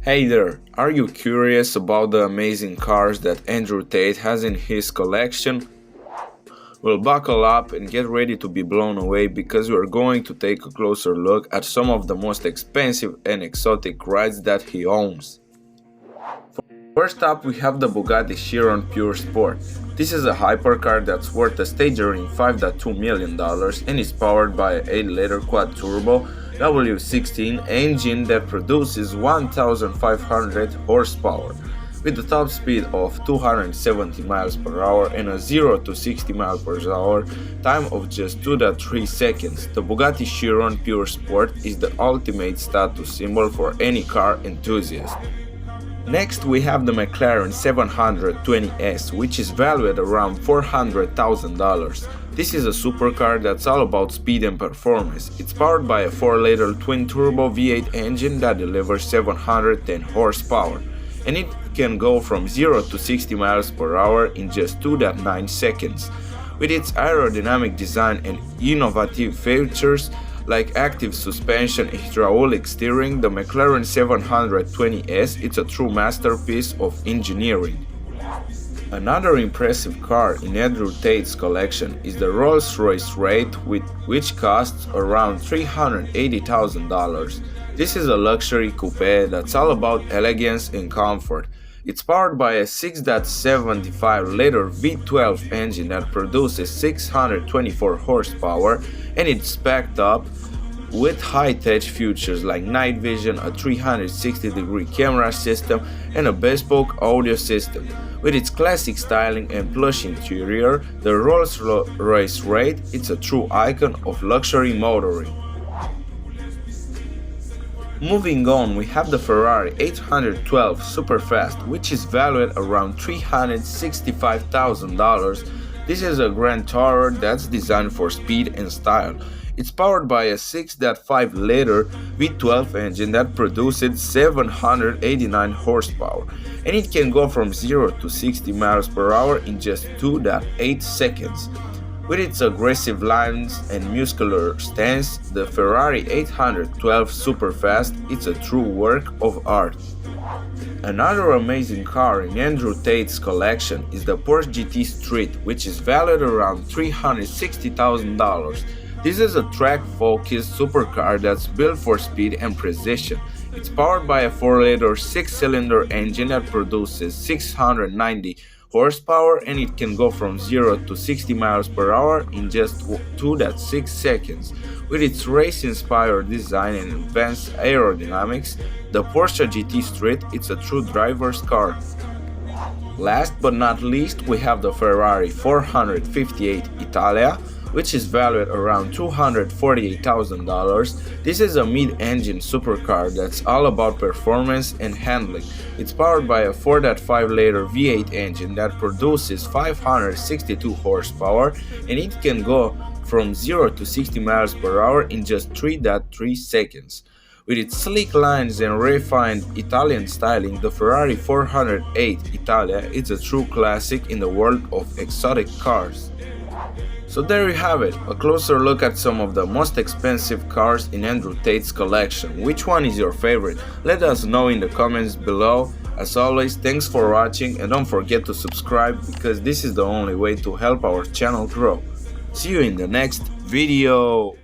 Hey there, are you curious about the amazing cars that Andrew Tate has in his collection? Well, buckle up and get ready to be blown away because we are going to take a closer look at some of the most expensive and exotic rides that he owns. First up, we have the Bugatti Chiron Pure Sport. This is a hypercar that's worth a staggering $5.2 million and is powered by an 8-liter quad-turbo W16 engine that produces 1,500 horsepower, with a top speed of 270 miles per hour and a 0 to 60 miles per hour time of just 2.3 seconds. The Bugatti Chiron Pure Sport is the ultimate status symbol for any car enthusiast. Next, we have the McLaren 720S, which is valued at around $400,000. This is a supercar that's all about speed and performance. It's powered by a 4-liter twin-turbo V8 engine that delivers 710 horsepower, and it can go from 0 to 60 miles per hour in just 2.9 seconds. With its aerodynamic design and innovative features like active suspension and hydraulic steering, the McLaren 720S is a true masterpiece of engineering. Another impressive car in Andrew Tate's collection is the Rolls-Royce Wraith, which costs around $380,000. This is a luxury coupe that's all about elegance and comfort. It's powered by a 6.75-liter V12 engine that produces 624 horsepower, and it's packed up with high-tech features like night vision, a 360-degree camera system, and a bespoke audio system. With its classic styling and plush interior, the Rolls-Royce Wraith is a true icon of luxury motoring. Moving on, we have the Ferrari 812 Superfast, which is valued around $365,000. This is a grand tourer that's designed for speed and style. It's powered by a 6.5-liter V12 engine that produces 789 horsepower, and it can go from 0 to 60 miles per hour in just 2.8 seconds. With its aggressive lines and muscular stance, the Ferrari 812 Superfast is a true work of art. Another amazing car in Andrew Tate's collection is the Porsche GT Street, which is valued around $360,000. This is a track-focused supercar that's built for speed and precision. It's powered by a 4-liter 6-cylinder engine that produces 690 horsepower, and it can go from 0 to 60 miles per hour in just 2.6 seconds. With its race-inspired design and advanced aerodynamics, the Porsche GT Street is a true driver's car. Last but not least, we have the Ferrari 458 Italia, which is valued around $248,000. This is a mid-engine supercar that's all about performance and handling. It's powered by a 4.5-liter V8 engine that produces 562 horsepower, and it can go from 0 to 60 miles per hour in just 3.3 seconds. With its sleek lines and refined Italian styling, the Ferrari 408 Italia is a true classic in the world of exotic cars. So there you have it, a closer look at some of the most expensive cars in Andrew Tate's collection. Which one is your favorite? Let us know in the comments below. As always, thanks for watching and don't forget to subscribe because this is the only way to help our channel grow. See you in the next video.